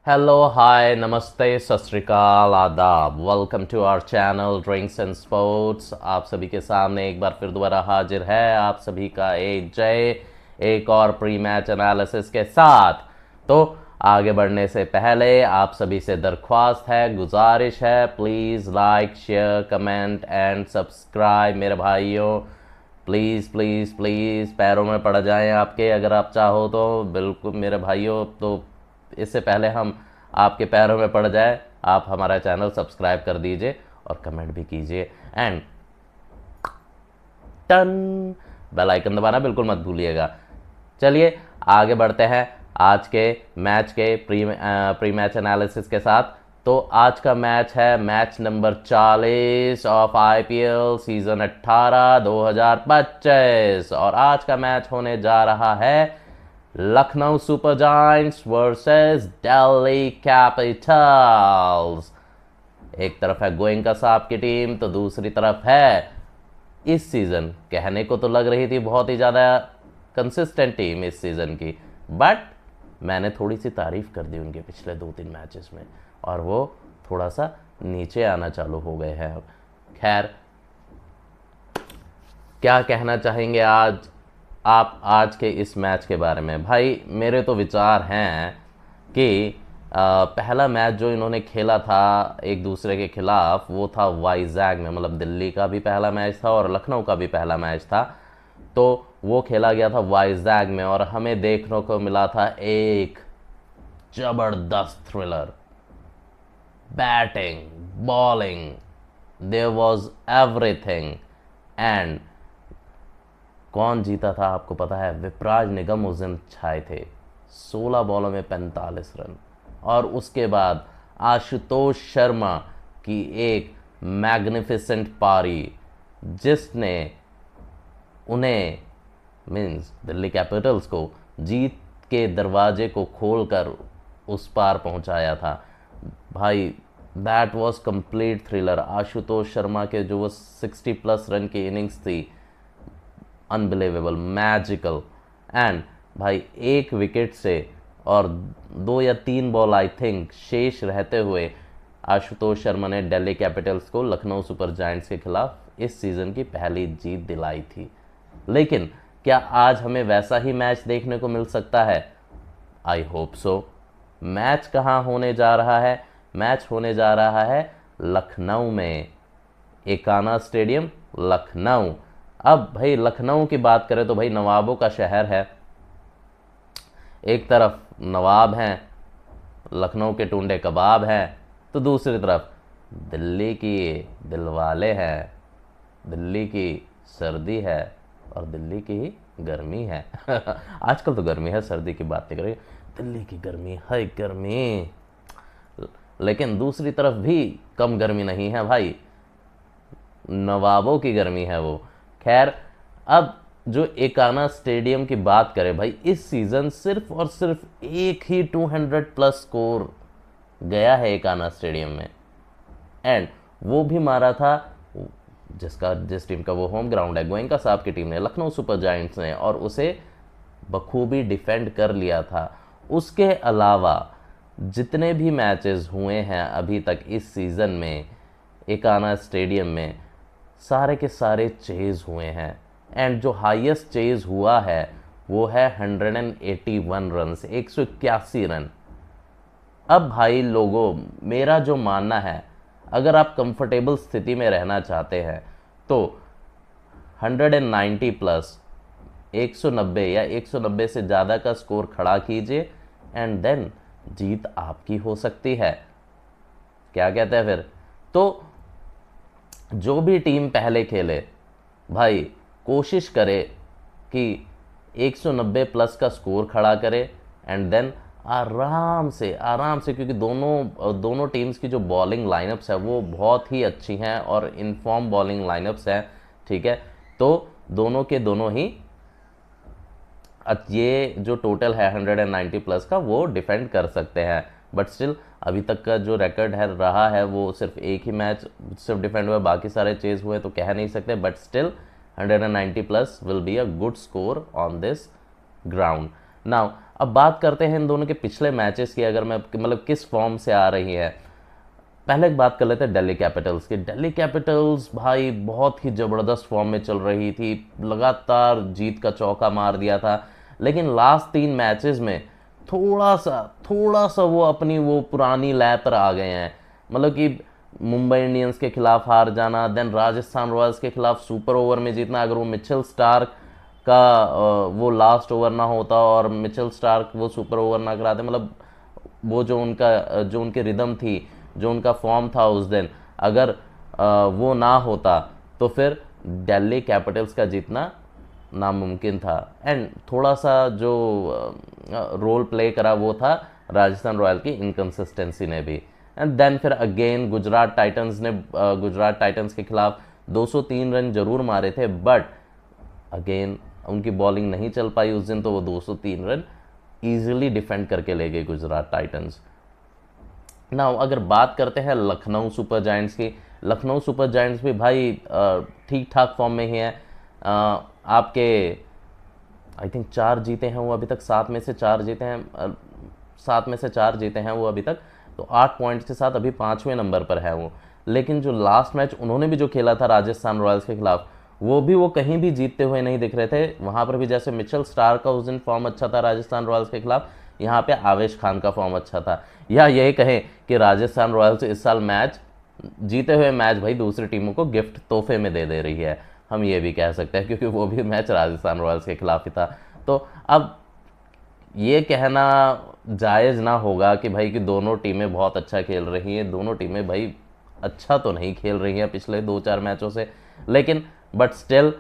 Hello hi नमस्ते सत श्री अकाल आदाब। Welcome to our channel drinks and sports. आप सभी के सामने एक बार फिर दोबारा हाजिर है आप सभी का एक जय, एक और प्री मैच एनालिसिस के साथ। तो आगे बढ़ने से पहले आप सभी से दरख्वास्त है, गुजारिश है, please like share comment and subscribe मेरे भाइयों। प्लीज़ प्लीज़ प्लीज़ पैरों में पड़ जाएं आपके, अगर आप चाहो तो बिल्कुल मेरे भाइयों। तो इससे पहले हम आपके पैरों में पड़ जाए, आप हमारा चैनल सब्सक्राइब कर दीजिए और कमेंट भी कीजिए एंड टन बेल आइकन दबाना बिल्कुल मत भूलिएगा। चलिए आगे बढ़ते हैं आज के मैच के प्री मैच एनालिसिस के साथ। तो आज का मैच है match number 40 of IPL season 18 2025 और आज का मैच होने जा रहा है Lucknow super giants versus Delhi Capitals. एक तरफ है गोयनका साहब की टीम तो दूसरी तरफ है इस सीज़न कहने को तो लग रही थी बहुत ही ज़्यादा कंसिस्टेंट टीम इस सीज़न की, बट मैंने थोड़ी सी तारीफ कर दी उनके पिछले 2-3 मैचेस में और वो थोड़ा सा नीचे आना चालू हो गए हैं। खैर, क्या कहना चाहेंगे आप आज के इस मैच के बारे में? भाई मेरे तो विचार हैं कि पहला मैच जो इन्होंने खेला था एक दूसरे के खिलाफ वो था वाइजैग में, मतलब दिल्ली का भी पहला मैच था और लखनऊ का भी पहला मैच था। तो वो खेला गया था वाइजैग में और हमें देखने को मिला था एक जबरदस्त thriller. Batting, bowling, there was everything. And कौन जीता था आपको पता है? विपराज निगम उस दिन छाए थे, 16 बॉलों में 45 रन। और उसके बाद आशुतोष शर्मा की एक मैग्निफिसेंट पारी जिसने उन्हें मीन्स दिल्ली कैपिटल्स को जीत के दरवाजे को खोलकर उस पार पहुंचाया था। भाई that was complete thriller. Ashutosh Sharma के जो वो 60 प्लस रन की इनिंग्स थी, अनबिलीवेबल, मैजिकल। एंड भाई एक विकेट से और 2 या 3 बॉल आई थिंक शेष रहते हुए आशुतोष शर्मा ने दिल्ली कैपिटल्स को लखनऊ सुपर जायंट्स के खिलाफ इस सीज़न की पहली जीत दिलाई थी। लेकिन क्या आज हमें वैसा ही मैच देखने को मिल सकता है? I hope so. मैच कहाँ होने जा रहा है? मैच होने जा रहा है लखनऊ में, एकाना स्टेडियम लखनऊ। अब भाई लखनऊ की बात करें तो भाई नवाबों का शहर है। एक तरफ नवाब हैं, लखनऊ के टुंडे कबाब हैं, तो दूसरी तरफ दिल्ली की दिलवाले हैं, दिल्ली की सर्दी है और दिल्ली की ही गर्मी है। आजकल तो गर्मी है, सर्दी की बात नहीं करेंगे, दिल्ली की गर्मी है गर्मी। लेकिन दूसरी तरफ भी कम गर्मी नहीं है भाई, नवाबों की गर्मी है वो। खैर, अब जो एकाना स्टेडियम की बात करें भाई, इस सीज़न सिर्फ और सिर्फ एक ही 200 प्लस स्कोर गया है एकाना स्टेडियम में। एंड वो भी मारा था जिस टीम का वो होम ग्राउंड है, गोयनका साहब की टीम ने, लखनऊ सुपर जायंट्स ने, और उसे बखूबी डिफेंड कर लिया था। उसके अलावा जितने भी मैचेस हुए हैं अभी तक इस सीज़न में एकाना स्टेडियम में, सारे के सारे चेज़ हुए हैं। एंड जो हाईएस्ट चेज़ हुआ है वो है 181 रन, 181 रन। अब भाई लोगों, मेरा जो मानना है, अगर आप कंफर्टेबल स्थिति में रहना चाहते हैं तो 190 प्लस 190 या 190 से ज़्यादा का स्कोर खड़ा कीजिए एंड देन जीत आपकी हो सकती है। क्या कहते हैं फिर? तो जो भी टीम पहले खेले भाई कोशिश करे कि 190 प्लस का स्कोर खड़ा करे एंड देन आराम से, क्योंकि दोनों टीम्स की जो बॉलिंग लाइनअप्स है वो बहुत ही अच्छी हैं और इनफॉर्म बॉलिंग लाइनअप्स हैं, ठीक है। तो दोनों के दोनों ही ये जो टोटल है 190 प्लस का वो डिफेंड कर सकते हैं। बट स्टिल अभी तक का जो रिकॉर्ड है रहा है वो सिर्फ एक ही मैच सिर्फ डिफेंड हुआ, बाकी सारे चेज हुए तो कह नहीं सकते। But still 190 plus will be a good score on this ground. Now अब बात करते हैं इन दोनों के पिछले मैचेस की, अगर मैं मतलब किस फॉर्म से आ रही है। पहले एक बात कर लेते हैं दिल्ली कैपिटल्स की। दिल्ली कैपिटल्स भाई बहुत ही ज़बरदस्त फॉर्म में चल रही थी, लगातार जीत का चौका मार दिया था, लेकिन लास्ट 3 मैचेस में थोड़ा सा वो अपनी वो पुरानी लय पर आ गए हैं। मतलब कि मुंबई इंडियंस के खिलाफ हार जाना, देन राजस्थान रॉयल्स के खिलाफ सुपर ओवर में जीतना। अगर वो मिचेल स्टार्क का वो लास्ट ओवर ना होता और मिचेल स्टार्क वो सुपर ओवर ना कराते, मतलब वो जो उनकी रिदम थी, जो उनका फॉर्म था उस दिन, अगर वो ना होता तो फिर दिल्ली कैपिटल्स का जीतना नामुमकिन था। एंड थोड़ा सा जो रोल प्ले करा वो था राजस्थान रॉयल की इनकन्सिस्टेंसी ने भी। एंड देन फिर अगेन गुजरात टाइटंस के खिलाफ 203 रन जरूर मारे थे, बट अगेन उनकी बॉलिंग नहीं चल पाई उस दिन, तो वो 203 रन ईजिली डिफेंड करके ले गए गुजरात टाइटंस। नाउ अगर बात करते हैं लखनऊ सुपर जायंट्स की, लखनऊ सुपर जायंट्स भी भाई ठीक ठाक फॉर्म में ही है। आपके आई थिंक 4 जीते हैं वो अभी तक, 7 में से 4 जीते हैं, 7 में से 4 जीते हैं वो अभी तक, तो 8 पॉइंट्स के साथ अभी 5वें नंबर पर है वो। लेकिन जो लास्ट मैच उन्होंने भी जो खेला था राजस्थान रॉयल्स के खिलाफ, वो कहीं भी जीतते हुए नहीं दिख रहे थे। वहाँ पर भी जैसे मिचेल स्टार्क का उस दिन फॉर्म अच्छा था राजस्थान रॉयल्स के खिलाफ, यहाँ पे आवेश खान का फॉर्म अच्छा था। या यही कहें कि राजस्थान रॉयल्स इस साल मैच जीते हुए मैच भाई दूसरी टीमों को गिफ्ट तोहफे में दे रही है, हम ये भी कह सकते हैं, क्योंकि वो भी मैच राजस्थान रॉयल्स के खिलाफ ही था। तो अब ये कहना जायज़ ना होगा कि भाई कि दोनों टीमें बहुत अच्छा खेल रही हैं। दोनों टीमें भाई अच्छा तो नहीं खेल रही हैं पिछले 2-4 मैचों से, लेकिन बट स्टिल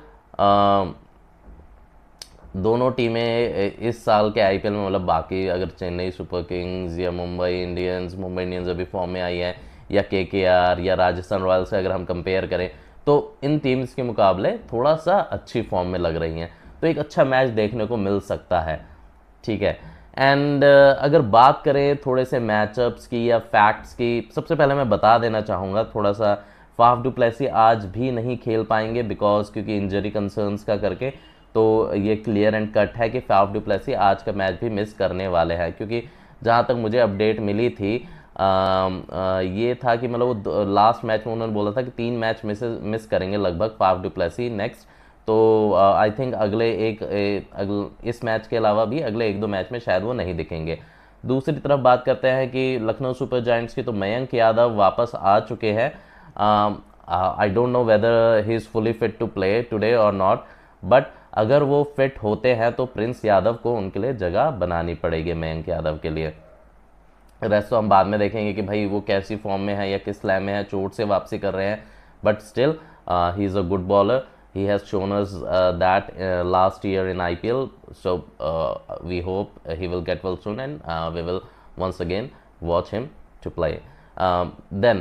दोनों टीमें इस साल के आईपीएल में, मतलब बाकी अगर चेन्नई सुपर किंग्स या मुंबई इंडियंस अभी फॉर्म में आई है, या केकेआर या राजस्थान रॉयल्स से अगर हम कंपेयर करें, तो इन टीम्स के मुकाबले थोड़ा सा अच्छी फॉर्म में लग रही हैं, तो एक अच्छा मैच देखने को मिल सकता है। ठीक है। एंड अगर बात करें थोड़े से मैचअप्स की या फैक्ट्स की, सबसे पहले मैं बता देना चाहूँगा थोड़ा सा, फाफ डू प्लेसी आज भी नहीं खेल पाएंगे बिकॉज क्योंकि इंजरी कंसर्न्स का करके, तो ये क्लियर एंड कट है कि फाफ डू प्लेसी आज का मैच भी मिस करने वाले हैं। क्योंकि जहाँ तक मुझे अपडेट मिली थी ये था कि मतलब वो लास्ट मैच में उन्होंने बोला था कि 3 मैच मिस करेंगे लगभग फाफ डू प्लेसी नेक्स्ट। तो आई थिंक इस मैच के अलावा भी अगले 1-2 मैच में शायद वो नहीं दिखेंगे। दूसरी तरफ बात करते हैं कि लखनऊ सुपर जायंट्स की, तो मयंक यादव वापस आ चुके हैं। I don't know whether he is fully fit to play today or not, but अगर वो फिट होते हैं तो प्रिंस यादव को उनके लिए जगह बनानी पड़ेगी, मयंक यादव के लिए। रेस्ट तो हम बाद में देखेंगे कि भाई वो कैसी फॉर्म में है या किस लय में है, चोट से वापसी कर रहे हैं, but still he is a good bowler. He has shown us that last year in IPL, so we hope he will get well soon and we will once again watch him to play. Then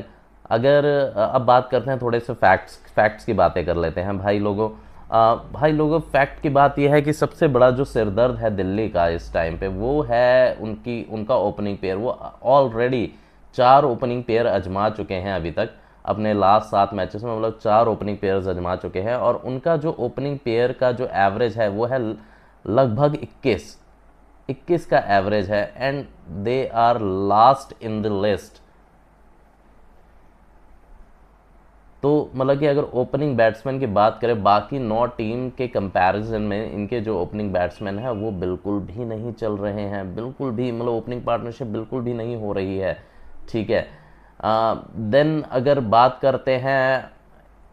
अगर अब बात करते हैं थोड़े से facts की बातें कर लेते हैं भाई लोगों। फैक्ट की बात यह है कि सबसे बड़ा जो सिरदर्द है दिल्ली का इस टाइम पे, वो है उनका ओपनिंग पेयर। वो ऑलरेडी 4 ओपनिंग पेयर आजमा चुके हैं अभी तक अपने लास्ट 7 मैचेस में, मतलब 4 ओपनिंग पेयर्स आजमा चुके हैं, और उनका जो ओपनिंग पेयर का जो एवरेज है वो है लगभग 21 का एवरेज है, and they are last in the list. तो मतलब कि अगर ओपनिंग बैट्समैन की बात करें बाकी 9 टीम के कंपैरिजन में, इनके जो ओपनिंग बैट्समैन है वो बिल्कुल भी नहीं चल रहे हैं, बिल्कुल भी, मतलब ओपनिंग पार्टनरशिप बिल्कुल भी नहीं हो रही है। ठीक है। देन अगर बात करते हैं,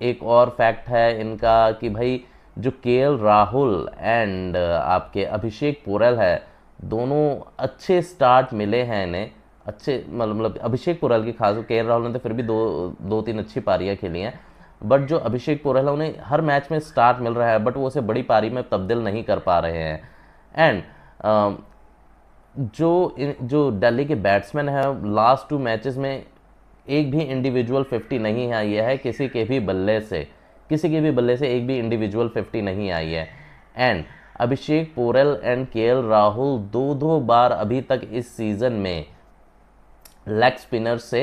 एक और फैक्ट है इनका कि भाई जो केएल राहुल एंड आपके अभिषेक पोरेल है, दोनों अच्छे स्टार्ट मिले हैं इन्हें, अच्छे मतलब अभिषेक पोरेल की खास, केएल राहुल ने तो फिर भी 2-3 अच्छी पारियां खेली हैं, बट जो अभिषेक पोरेल है उन्हें हर मैच में स्टार्ट मिल रहा है, बट वो उसे बड़ी पारी में तब्दील नहीं कर पा रहे हैं। एंड जो दिल्ली के बैट्समैन हैं, लास्ट 2 मैचेस में एक भी इंडिविजुअल 50 नहीं आई है, किसी के भी बल्ले से एक भी इंडिविजुअल 50 नहीं आई है। And Abhishek Porel and KL Rahul 2 बार अभी तक इस सीजन में लेग स्पिनर से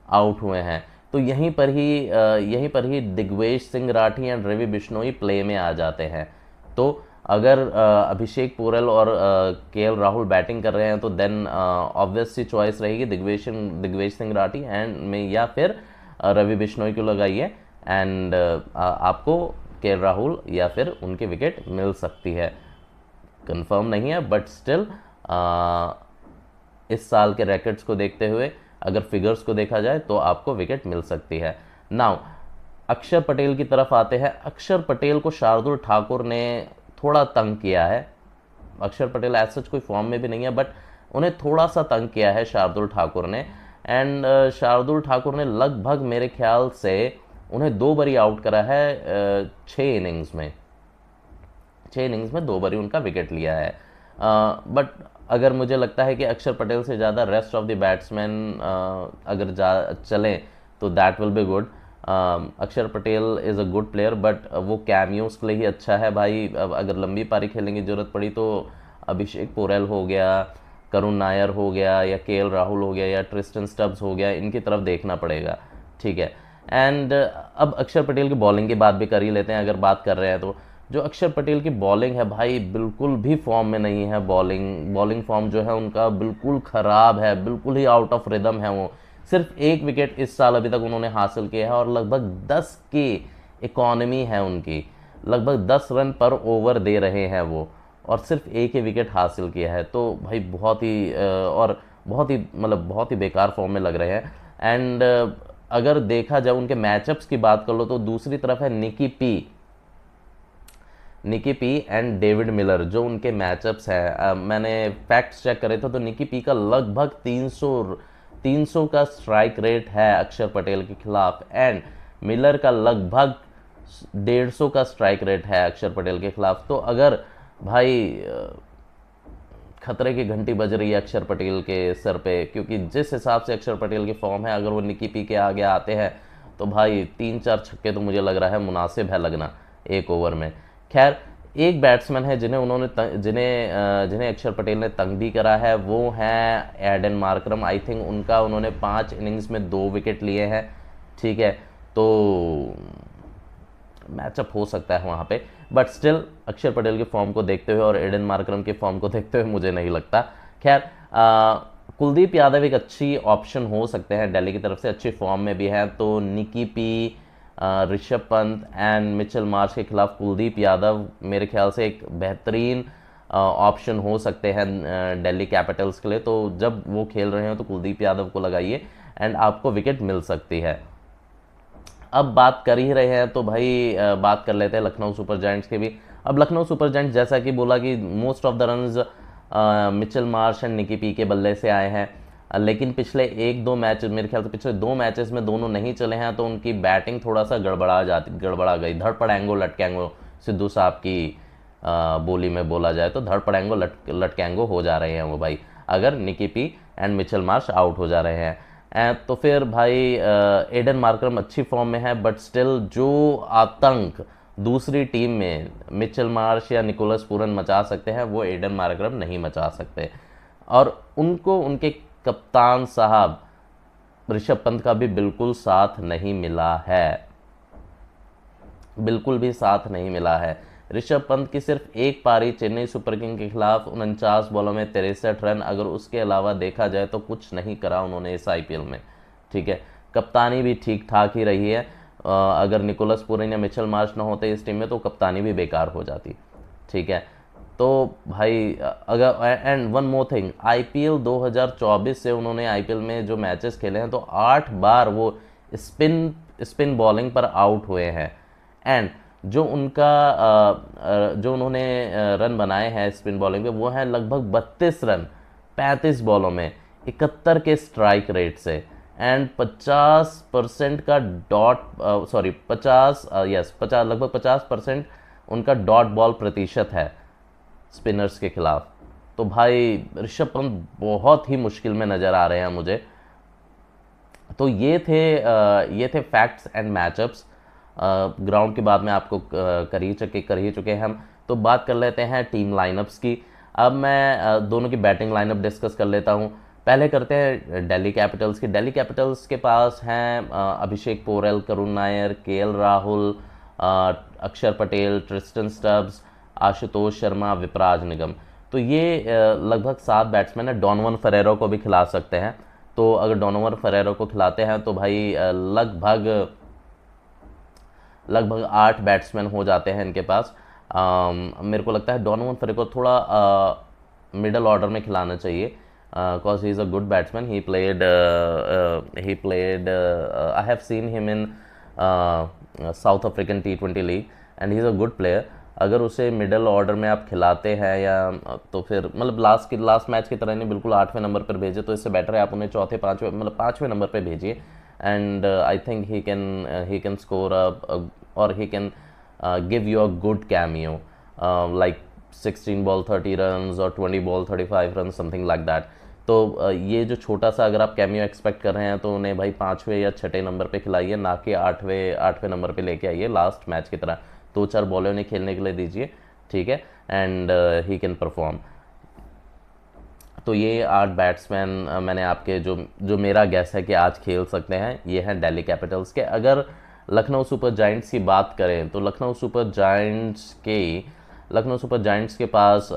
आउट हुए हैं। तो यहीं पर ही दिग्वेश सिंह राठी एंड रवि बिश्नोई प्ले में आ जाते हैं। तो अगर अभिषेक पोरेल और केएल राहुल बैटिंग कर रहे हैं तो देन ऑब्वियस सी चॉइस रहेगी दिग्वेश सिंह राठी एंड में, या फिर रवि बिश्नोई को लगाइए एंड आपको केएल राहुल या फिर उनकी विकेट मिल सकती है। कंफर्म नहीं है बट स्टिल इस साल के रैकेट्स को देखते हुए अगर फिगर्स को देखा जाए तो आपको विकेट मिल सकती है। नाउ अक्षर पटेल की तरफ आते हैं। अक्षर पटेल को शार्दुल ठाकुर ने थोड़ा तंग किया है। अक्षर पटेल एज सच कोई फॉर्म में भी नहीं है बट उन्हें थोड़ा सा तंग किया है शार्दुल ठाकुर ने एंड शार्दुल ठाकुर ने लगभग मेरे ख्याल से उन्हें 2 बारी आउट करा है 6 इनिंग्स में। 6 इनिंग्स में 2 बारी उनका विकेट लिया है। बट अगर मुझे लगता है कि अक्षर पटेल से ज़्यादा रेस्ट ऑफ द बैट्समैन अगर चलें तो that will be good. Akshar Patel is a good player but वो कैमियोज के लिए ही अच्छा है भाई। अगर लंबी पारी खेलने की ज़रूरत पड़ी तो अभिषेक पोरेल हो गया, करुण नायर हो गया, या केएल राहुल हो गया, या ट्रिस्टन स्टब्स हो गया, इनकी तरफ देखना पड़ेगा, ठीक है। एंड अब अक्षर पटेल की बॉलिंग की बात भी कर ही लेते हैं अगर बात कर रहे हैं तो। जो अक्षर पटेल की बॉलिंग है भाई बिल्कुल भी फॉर्म में नहीं है। बॉलिंग फॉर्म जो है उनका बिल्कुल ख़राब है, बिल्कुल ही आउट ऑफ रिदम है। वो सिर्फ 1 विकेट इस साल अभी तक उन्होंने हासिल किया है और लगभग 10 की इकॉनमी है उनकी, लगभग 10 रन पर ओवर दे रहे हैं वो, और सिर्फ 1 ही विकेट हासिल किया है। तो भाई बहुत ही और बहुत ही मतलब बहुत ही बेकार फॉर्म में लग रहे हैं। एंड अगर देखा जाए उनके मैचअप्स की बात कर लो तो दूसरी तरफ है निकी पी एंड डेविड मिलर जो उनके मैचअप्स हैं। मैंने फैक्ट्स चेक करे थे तो निकी पी का लगभग 300 का स्ट्राइक रेट है अक्षर पटेल के खिलाफ एंड मिलर का लगभग 150 का स्ट्राइक रेट है अक्षर पटेल के खिलाफ। तो अगर भाई खतरे की घंटी बज रही है अक्षर पटेल के सर पे, क्योंकि जिस हिसाब से अक्षर पटेल की फॉर्म है अगर वो निकी पी के आगे आते हैं तो भाई 3-4 छक्के तो मुझे लग रहा है मुनासिब है लगना 1 ओवर में। खैर एक बैट्समैन है जिन्हें अक्षर पटेल ने तंग भी करा है, वो हैं एडन मार्करम। आई थिंक उन्होंने 5 इनिंग्स में 2 विकेट लिए हैं, ठीक है। तो मैचअप हो सकता है वहाँ पे बट स्टिल अक्षर पटेल के फॉर्म को देखते हुए और एडन मार्करम के फॉर्म को देखते हुए मुझे नहीं लगता। खैर कुलदीप यादव एक अच्छी ऑप्शन हो सकते हैं, दिल्ली की तरफ से अच्छी फॉर्म में भी है। तो Nicky P, Rishabh Pant and Mitchell Marsh के खिलाफ कुलदीप यादव मेरे ख्याल से एक बेहतरीन ऑप्शन हो सकते हैं दिल्ली कैपिटल्स के लिए। तो जब वो खेल रहे हो तो कुलदीप यादव को लगाइए एंड आपको विकेट मिल सकती है। अब बात कर ही रहे हैं तो भाई बात कर लेते हैं लखनऊ सुपर जायंट्स के भी। अब लखनऊ सुपर जायंट्स जैसा कि बोला कि most of the runs Mitchell Marsh and Nicky P के बल्ले से आए हैं, लेकिन पिछले 1-2 मैच मेरे ख्याल से पिछले 2 मैचेस में दोनों नहीं चले हैं तो उनकी बैटिंग थोड़ा सा गड़बड़ा गई। धड़पड़ेंगो लटकेंगो सिद्धू साहब की बोली में बोला जाए तो धड़पड़ेंगो लटकेंगो हो जा रहे हैं वो भाई, अगर Nicky P and Mitchell Marsh out हो जा रहे हैं। तो फिर भाई एडन मार्करम अच्छी फॉर्म में है बट स्टिल जो आतंक दूसरी टीम में मिचेल मार्श या निकोलस पूरन मचा सकते हैं वो एडन मार्करम नहीं मचा सकते। और उनको उनके कप्तान साहब ऋषभ पंत का भी बिल्कुल साथ नहीं मिला है, बिल्कुल भी साथ नहीं मिला है। ऋषभ पंत की सिर्फ 1 पारी चेन्नई सुपर किंग के खिलाफ 49 बॉलों में 63 रन, अगर उसके अलावा देखा जाए तो कुछ नहीं करा उन्होंने इस आईपीएल में, ठीक है। कप्तानी भी ठीक ठाक ही रही है। अगर निकोलस पूरन या मिचेल मार्श ना होते इस टीम में तो कप्तानी भी बेकार हो जाती, ठीक है। तो भाई अगर and one more thing, IPL 2024 से उन्होंने आईपीएल में जो मैचेस खेले हैं तो 8 बार वो स्पिन बॉलिंग पर आउट हुए हैं एंड जो उन्होंने रन बनाए हैं स्पिन बॉलिंग पे वो हैं लगभग 32 रन 35 बॉलों में 71 के स्ट्राइक रेट से एंड 50% का लगभग 50% उनका डॉट बॉल प्रतिशत है स्पिनर्स के खिलाफ। तो भाई ऋषभ पंत बहुत ही मुश्किल में नज़र आ रहे हैं मुझे। तो ये थे फैक्ट्स एंड मैचअप्स। ग्राउंड की बात में आपको कर ही चुके हैं हम। तो बात कर लेते हैं टीम लाइनअप्स की। अब मैं दोनों की बैटिंग लाइनअप डिस्कस कर लेता हूँ। पहले करते हैं दिल्ली कैपिटल्स की। दिल्ली कैपिटल्स के पास हैं अभिषेक पोरेल, करुण नायर, केएल राहुल, अक्षर पटेल, ट्रिस्टन स्टब्स, आशुतोष शर्मा, विपराज निगम। तो ये लगभग 7 बैट्समैन है। डॉनवन फेरेरो को भी खिला सकते हैं। तो अगर डॉनवन फेरेरो को खिलाते हैं तो भाई लगभग लगभग 8 बैट्समैन हो जाते हैं इनके पास। मेरे को लगता है डॉनवन फेरेरो को थोड़ा मिडल ऑर्डर में खिलाना चाहिए, cause he is a good batsman. He played I have seen him in South African T20 League and he is a good player. अगर उसे मिडल ऑर्डर में आप खिलाते हैं या तो फिर मतलब लास्ट मैच की तरह नहीं बिल्कुल 8वें नंबर पर भेजे, तो इससे बेटर है आप उन्हें चौथे 5वें मतलब 5वें नंबर पे भेजिए। And I think he can score और he can give you a good cameo like 16 ball 30 runs और 20 ball 35 run, something like that. तो ये जो छोटा सा अगर आप कैमियो एक्सपेक्ट कर रहे हैं तो उन्हें भाई 5वें या 6ठे नंबर पे खिलाइए, ना कि 8वें नंबर पे लेके आइए लास्ट मैच की तरह। 2-4 बॉलें उन्हें खेलने के लिए दीजिए, ठीक है, एंड ही कैन परफॉर्म। तो ये 8 बैट्समैन मैंने आपके जो मेरा गैस है कि आज खेल सकते हैं, ये हैं दिल्ली कैपिटल्स के। अगर लखनऊ सुपर जायंट्स की बात करें तो लखनऊ सुपर जायंट्स के पास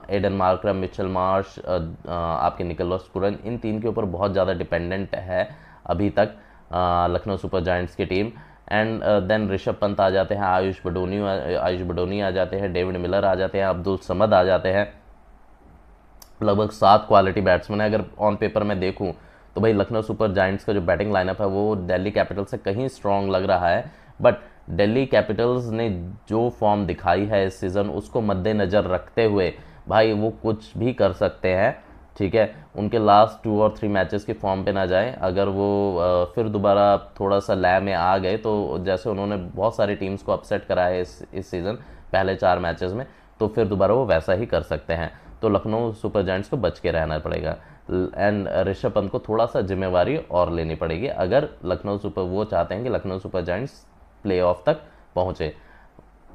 एडन मार्करम, मिचेल मार्श, आपके निकोलस पुरन, इन 3 के ऊपर बहुत ज़्यादा डिपेंडेंट है अभी तक लखनऊ सुपर जायंट्स की team. And then Rishabh Pant आ जाते हैं, आयुष बडोनी आ जाते हैं, डेविड मिलर आ जाते हैं, अब्दुल समद आ जाते हैं। लगभग 7 क्वालिटी बैट्समैन है। अगर ऑन पेपर में देखूं तो भाई लखनऊ सुपर जायंट्स का जो बैटिंग लाइनअप है वो दिल्ली कैपिटल्स से कहीं स्ट्रॉन्ग लग रहा है, बट दिल्ली कैपिटल्स ने जो फॉर्म दिखाई है इस सीज़न उसको मद्देनज़र रखते हुए भाई वो कुछ भी कर सकते हैं, ठीक है। उनके लास्ट 2 और 3 मैचेस की फॉर्म पे ना जाए, अगर वो फिर दोबारा थोड़ा सा लय में आ गए तो जैसे उन्होंने बहुत सारी टीम्स को अपसेट करा है इस सीज़न पहले 4 मैचेस में, तो फिर दोबारा वो वैसा ही कर सकते हैं। तो लखनऊ सुपर जायंट्स को बच के रहना पड़ेगा एंड ऋषभ पंत को थोड़ा सा जिम्मेवारी और लेनी पड़ेगी अगर वो चाहते हैं कि लखनऊ सुपर जायंट्स प्लेऑफ तक पहुँचे।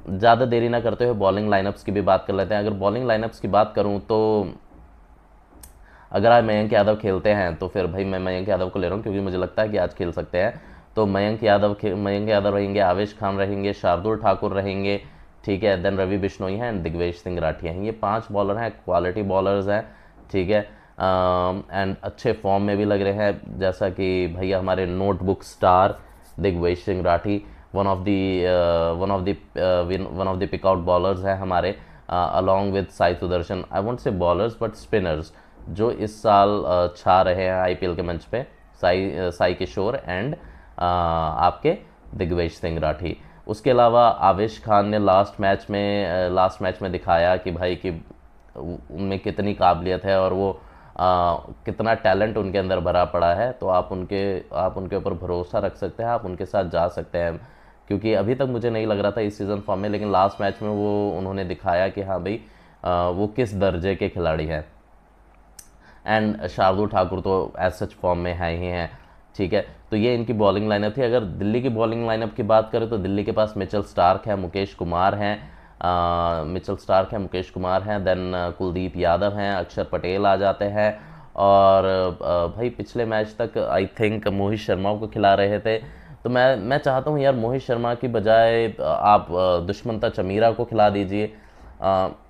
ज़्यादा देरी ना करते हुए बॉलिंग लाइनअप्स की भी बात कर लेते हैं। अगर बॉलिंग लाइनअप्स की बात करूँ तो अगर आज मयंक यादव खेलते हैं तो फिर भाई मैं मयंक यादव को ले रहा हूँ क्योंकि मुझे लगता है कि आज खेल सकते हैं। तो मयंक यादव रहेंगे, आवेश खान रहेंगे, शार्दुल ठाकुर रहेंगे, ठीक है, देन रवि बिश्नोई हैं एंड दिग्वेश सिंह राठिया हैं। ये 5 बॉलर हैं, क्वालिटी बॉलर्स हैं, ठीक है, एंड अच्छे फॉर्म में भी लग रहे हैं। जैसा कि भैया हमारे notebook star Digvesh Singh Rathi one of the पिकआउट bowlers हैं हमारे, along with Sai Sudarshan. I won't say bowlers but spinners जो इस साल छा रहे हैं आईपीएल के मंच पे, साई किशोर एंड आपके दिग्वेश सिंह राठी। उसके अलावा आवेश खान ने लास्ट मैच में दिखाया कि भाई कि उनमें कितनी काबिलियत है और वो कितना टैलेंट उनके अंदर भरा पड़ा है। तो आप उनके ऊपर भरोसा रख सकते हैं, आप उनके साथ जा सकते हैं, क्योंकि अभी तक मुझे नहीं लग रहा था इस सीज़न फॉर्म में, लेकिन लास्ट मैच में वो उन्होंने दिखाया कि हाँ भाई वो किस दर्जे के खिलाड़ी हैं। एंड शार्दुल ठाकुर तो एज सच फॉर्म में है ही हैं, ठीक है। तो ये इनकी बॉलिंग लाइनअप थी। अगर दिल्ली की बॉलिंग लाइनअप की बात करें तो दिल्ली के पास मिचेल स्टार्क है, मुकेश कुमार हैं, देन कुलदीप यादव हैं, अक्षर पटेल आ जाते हैं, और भाई पिछले मैच तक आई थिंक मोहित शर्मा को खिला रहे थे। तो मैं चाहता हूँ यार मोहित शर्मा की बजाय आप दुष्मंता चमीरा को खिला दीजिए।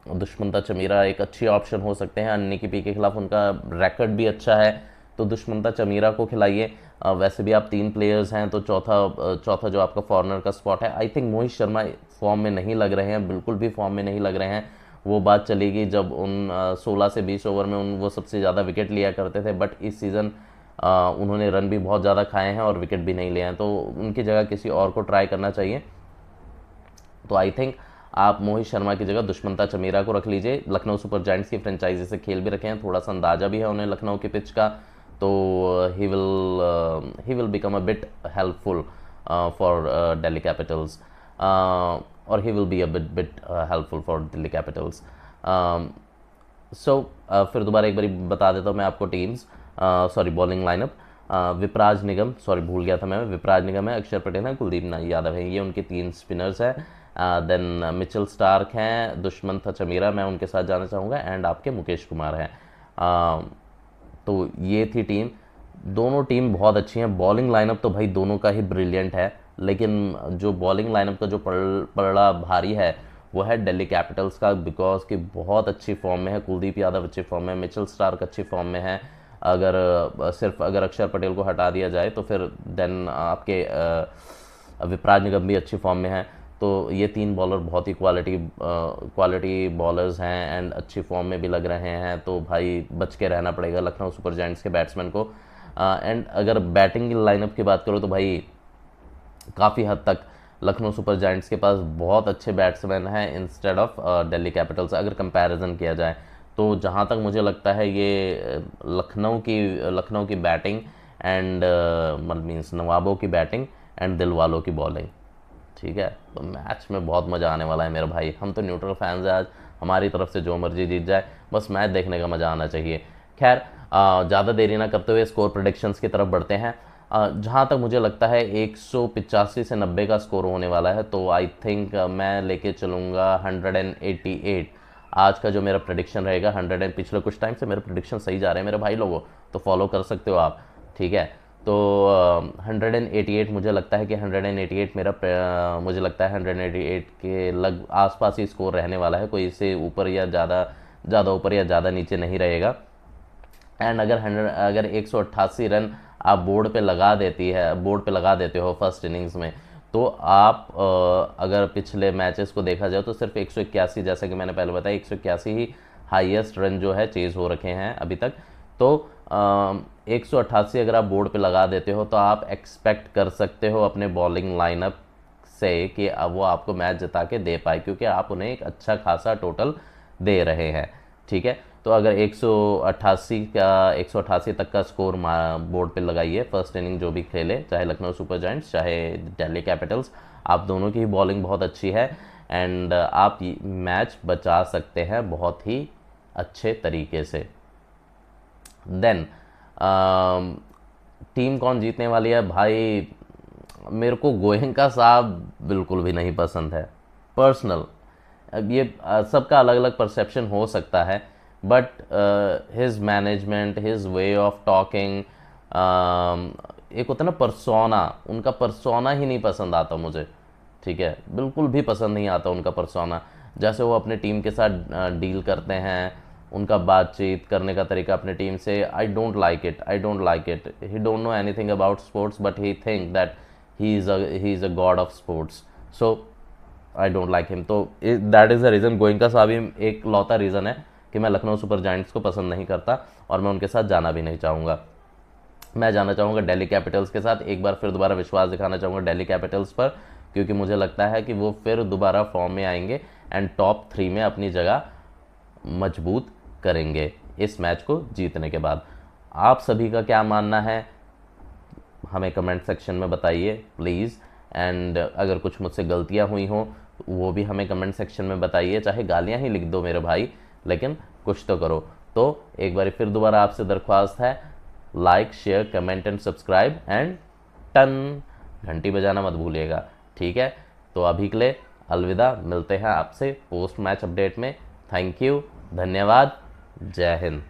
दुष्मंता चमीरा एक अच्छी ऑप्शन हो सकते हैं, निकी पी के खिलाफ उनका रिकॉर्ड भी अच्छा है, तो दुष्मंता चमीरा को खिलाइए। वैसे भी आप 3 प्लेयर्स हैं, तो चौथा जो आपका फॉरनर का स्पॉट है, I think Mohit Sharma form में नहीं लग रहे हैं, बिल्कुल भी फॉर्म में नहीं लग रहे हैं। वो बात चलेगी जब उन 16 से 20 ओवर में वो सबसे ज़्यादा विकेट लिया करते थे, बट इस सीज़न उन्होंने रन भी बहुत ज़्यादा खाए हैं और विकेट भी नहीं लिए हैं, तो उनकी जगह किसी और को ट्राई करना चाहिए। तो आई थिंक आप मोहित शर्मा की जगह दुष्मंता चमीरा को रख लीजिए। लखनऊ सुपर जायंट्स की फ्रेंचाइजी से खेल भी रखे हैं, थोड़ा सा अंदाज़ा भी है उन्हें लखनऊ की पिच का, तो he will become a bit helpful for Delhi capitals, और he will be a bit helpful for Delhi capitals. So फिर दोबारा एक बार बता देता हूँ मैं आपको teams, bowling lineup. Vipraj Nigam, भूल गया था मैं, विपराज निगम है, अक्षर पटेल है, कुलदीप यादव है, ये उनके 3 स्पिनर्स हैं। देन मिचेल स्टार्क हैं, दुष्मंता चमीरा मैं उनके साथ जाना चाहूँगा, एंड आपके मुकेश कुमार हैं। तो ये थी टीम। दोनों टीम बहुत अच्छी हैं। बॉलिंग लाइनअप तो भाई दोनों का ही ब्रिलियंट है, लेकिन जो बॉलिंग लाइनअप का जो पलड़ा भारी है वो है दिल्ली कैपिटल्स का, बिकॉज कि बहुत अच्छी फॉर्म में है, कुलदीप यादव अच्छी फॉर्म में है, मिचेल स्टार्क अच्छी फॉर्म में है। अगर सिर्फ अगर अक्षर पटेल को हटा दिया जाए तो फिर देन आपके विपराज निगम भी अच्छी फॉर्म में है। तो ये 3 बॉलर बहुत ही क्वालिटी बॉलर्स हैं एंड अच्छी फॉर्म में भी लग रहे हैं। तो भाई बच के रहना पड़ेगा लखनऊ सुपर जायंट्स के बैट्समैन को। एंड अगर बैटिंग की लाइनअप की बात करो तो भाई काफ़ी हद तक लखनऊ सुपर जायंट्स के पास बहुत अच्छे बैट्समैन हैं इंस्टेड ऑफ दिल्ली कैपिटल्स, अगर कंपैरिजन किया जाए तो। जहाँ तक मुझे लगता है ये लखनऊ की बैटिंग एंड मीन्स नवाबों की बैटिंग एंड दिल वालों की बॉलिंग, ठीक है। तो मैच में बहुत मज़ा आने वाला है मेरे भाई। हम तो न्यूट्रल फैंस हैं, आज हमारी तरफ से जो मर्जी जीत जाए, बस मैच देखने का मज़ा आना चाहिए। खैर ज़्यादा देरी ना करते हुए स्कोर प्रेडिक्शंस की तरफ बढ़ते हैं। जहाँ तक मुझे लगता है 185 से 90 का स्कोर होने वाला है। तो आई थिंक मैं लेके चलूँगा 188। आज का जो मेरा प्रेडिक्शन रहेगा 100, पिछले कुछ टाइम से मेरे प्रेडिक्शन सही जा रहे हैं मेरे भाई लोगों, तो फॉलो कर सकते हो आप, ठीक है। तो 188 मुझे लगता है कि 188 मुझे लगता है 188 के आसपास ही स्कोर रहने वाला है, कोई इससे ऊपर या ज़्यादा ऊपर या ज़्यादा नीचे नहीं रहेगा। एंड अगर 188 रन आप बोर्ड पे लगा देते हो फर्स्ट इनिंग्स में, तो आप अगर पिछले मैचेस को देखा जाए तो सिर्फ 181, जैसा कि मैंने पहले बताया 181 ही हाईएस्ट रन जो है चेज हो रखे हैं अभी तक। तो 188 अगर आप बोर्ड पे लगा देते हो तो आप एक्सपेक्ट कर सकते हो अपने बॉलिंग लाइनअप से कि अब वो आपको मैच जिता के दे पाए, क्योंकि आप उन्हें एक अच्छा खासा टोटल दे रहे हैं, ठीक है। तो अगर 188 तक का स्कोर बोर्ड पे लगाइए, फर्स्ट इनिंग जो भी खेले, चाहे लखनऊ सुपर जायंट्स चाहे दिल्ली कैपिटल्स, आप दोनों की ही बॉलिंग बहुत अच्छी है एंड आप मैच बचा सकते हैं बहुत ही अच्छे तरीके से। देन टीम कौन जीतने वाली है भाई, मेरे को गोयनका साहब बिल्कुल भी नहीं पसंद है पर्सनल। अब ये सबका अलग अलग परसेप्शन हो सकता है, but his management, his way of talking, एक होता है ना परसोना, उनका परसोना ही नहीं पसंद आता मुझे, ठीक है। बिल्कुल भी पसंद नहीं आता उनका परसोना, जैसे वो अपने टीम के साथ डील करते हैं, उनका बातचीत करने का तरीका अपने टीम से, I don't like it. He don't know anything about sports, but he think that he is a god of sports, so I don't like him. तो that is the reason, Goenka साहब ही एक लौता रीज़न है कि मैं Lucknow super giants को पसंद नहीं करता और मैं उनके साथ जाना भी नहीं चाहूँगा। मैं जाना चाहूँगा दिल्ली कैपिटल्स के साथ। एक बार फिर दोबारा विश्वास दिखाना चाहूँगा दिल्ली कैपिटल्स पर, क्योंकि मुझे लगता है कि वो फिर दोबारा फॉर्म में आएंगे एंड टॉप 3 में अपनी जगह मजबूत करेंगे इस मैच को जीतने के बाद। आप सभी का क्या मानना है हमें कमेंट सेक्शन में बताइए प्लीज़। एंड अगर कुछ मुझसे गलतियाँ हुई हों वो भी हमें कमेंट सेक्शन में बताइए, चाहे गालियाँ ही लिख दो मेरे भाई, लेकिन कुछ तो करो। तो एक बार फिर दोबारा आपसे दरख्वास्त है, like share comment and subscribe and टन घंटी बजाना मत भूलिएगा, ठीक है। तो अभी के लिए अलविदा, मिलते हैं आपसे पोस्ट मैच अपडेट में। थैंक यू, धन्यवाद, जय हिंद।